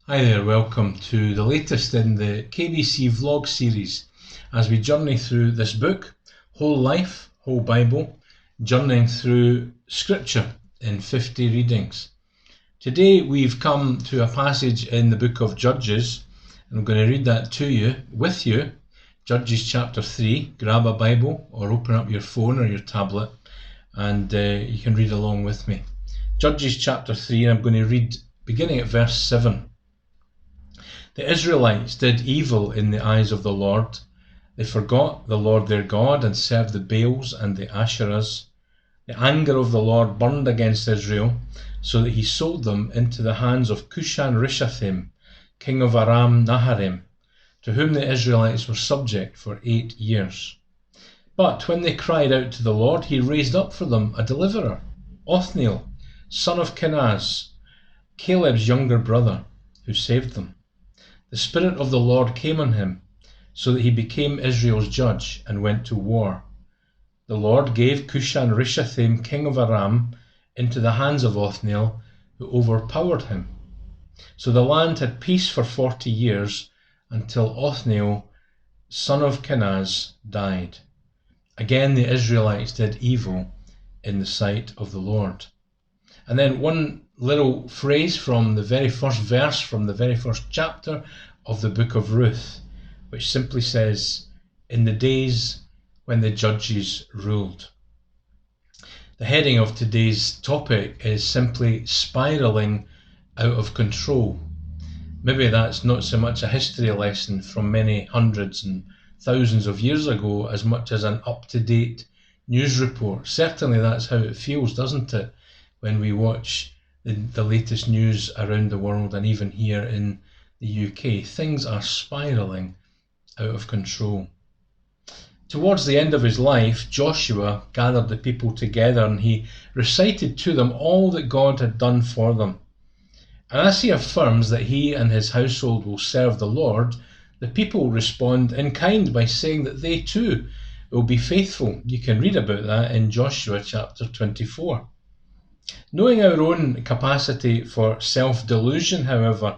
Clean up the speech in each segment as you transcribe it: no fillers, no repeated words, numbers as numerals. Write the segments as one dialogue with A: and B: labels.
A: Hi there, welcome to the latest in the KBC vlog series as we journey through this book, Whole Life, Whole Bible, journeying through Scripture in 50 readings. Today we've come to a passage in the book of Judges, and I'm going to read that to you, with you, Judges chapter 3. Grab a Bible or open up your phone or your tablet and you can read along with me. Judges chapter 3, and I'm going to read beginning at verse 7. The Israelites did evil in the eyes of the Lord. They forgot the Lord their God and served the Baals and the Asherahs. The anger of the Lord burned against Israel, so that he sold them into the hands of Cushan-Rishathaim, king of Aram-Naharaim, to whom the Israelites were subject for 8 years. But when they cried out to the Lord, he raised up for them a deliverer, Othniel, son of Kenaz, Caleb's younger brother, who saved them. The Spirit of the Lord came on him, so that he became Israel's judge and went to war. The Lord gave Cushan-Rishathaim, king of Aram, into the hands of Othniel, who overpowered him. So the land had peace for 40 years, until Othniel, son of Kenaz, died. Again the Israelites did evil in the sight of the Lord. And then one little phrase from the very first verse, from the very first chapter of the book of Ruth, which simply says, "In the days when the judges ruled." The heading of today's topic is simply spiralling out of control. Maybe that's not so much a history lesson from many hundreds and thousands of years ago as much as an up-to-date news report. Certainly that's how it feels, doesn't it, when we watch the latest news around the world and even here in the UK. Things are spiralling out of control. Towards the end of his life, Joshua gathered the people together and he recited to them all that God had done for them. And as he affirms that he and his household will serve the Lord, the people respond in kind by saying that they too will be faithful. You can read about that in Joshua chapter 24. Knowing our own capacity for self-delusion, however,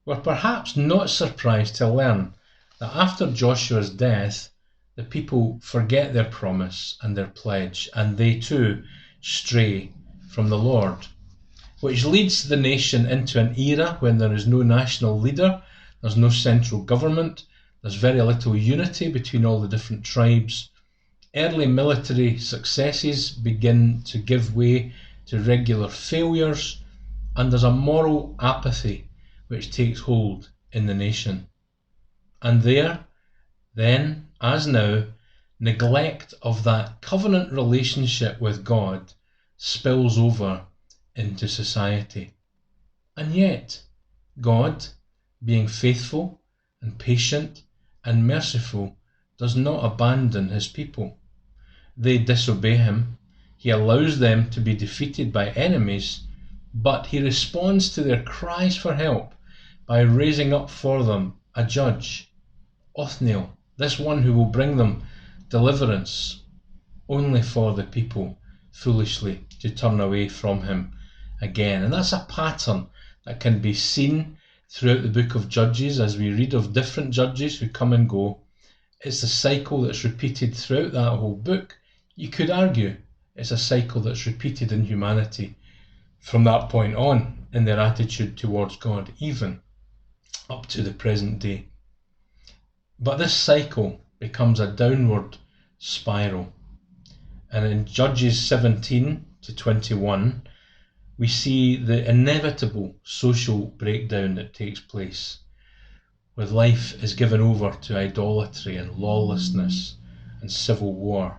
A: we're perhaps not surprised to learn that after Joshua's death, the people forget their promise and their pledge, and they too stray from the Lord, which leads the nation into an era when there is no national leader, there's no central government, there's very little unity between all the different tribes. Early military successes begin to give way to regular failures, and there's a moral apathy which takes hold in the nation. And there, then, as now, neglect of that covenant relationship with God spills over into society. And yet, God, being faithful and patient and merciful, does not abandon his people. They disobey him. He allows them to be defeated by enemies, but he responds to their cries for help by raising up for them a judge, Othniel, this one who will bring them deliverance, only for the people foolishly to turn away from him again. And that's a pattern that can be seen throughout the book of Judges as we read of different judges who come and go. It's a cycle that's repeated throughout that whole book. You could argue it's a cycle that's repeated in humanity from that point on in their attitude towards God, even up to the present day. But this cycle becomes a downward spiral. And in Judges 17 to 21, we see the inevitable social breakdown that takes place, where life is given over to idolatry and lawlessness and civil war.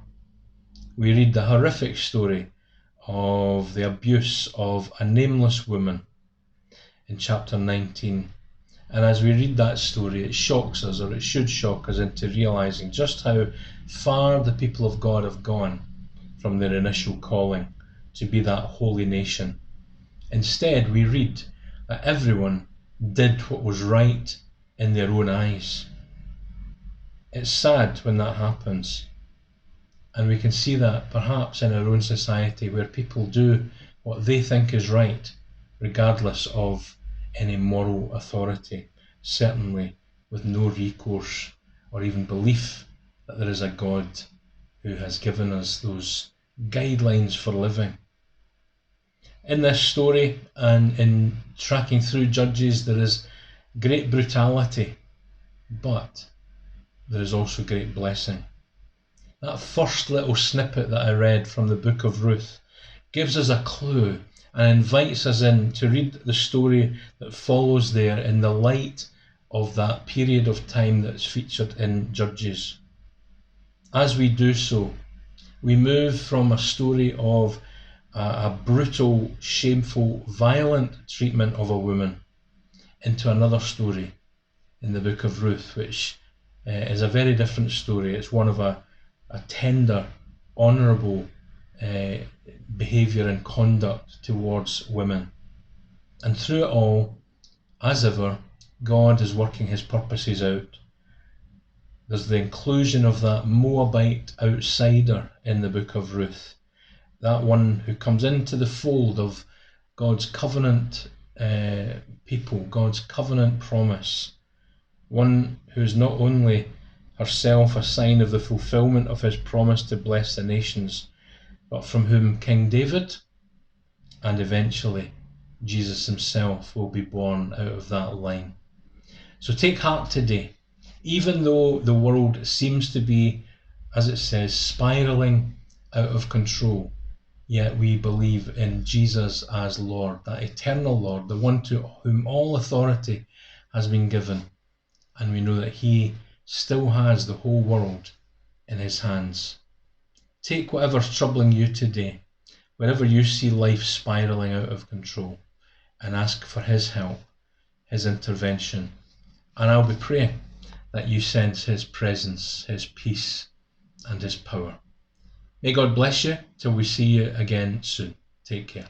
A: We read the horrific story of the abuse of a nameless woman in chapter 19. And as we read that story, it shocks us, or it should shock us, into realizing just how far the people of God have gone from their initial calling to be that holy nation. Instead, we read that everyone did what was right in their own eyes. It's sad when that happens. And we can see that perhaps in our own society, where people do what they think is right, regardless of any moral authority, certainly with no recourse or even belief that there is a God who has given us those guidelines for living. In this story and in tracking through Judges, there is great brutality, but there is also great blessing. That first little snippet that I read from the book of Ruth gives us a clue and invites us in to read the story that follows there in the light of that period of time that's featured in Judges. As we do so, we move from a story of a brutal, shameful, violent treatment of a woman into another story in the book of Ruth, which is a very different story. It's one of a tender, honourable behaviour and conduct towards women. And through it all, as ever, God is working his purposes out. There's the inclusion of that Moabite outsider in the book of Ruth, that one who comes into the fold of God's covenant people, God's covenant promise, one who is not only herself a sign of the fulfillment of his promise to bless the nations, but from whom King David and eventually Jesus himself will be born out of that line. So take heart today. Even though the world seems to be, as it says, spiralling out of control, yet we believe in Jesus as Lord, that eternal Lord, the one to whom all authority has been given. And we know that he still has the whole world in his hands. Take whatever's troubling you today, wherever you see life spiralling out of control, and ask for his help, his intervention. And I'll be praying that you sense his presence, his peace, and his power. May God bless you till we see you again soon. Take care.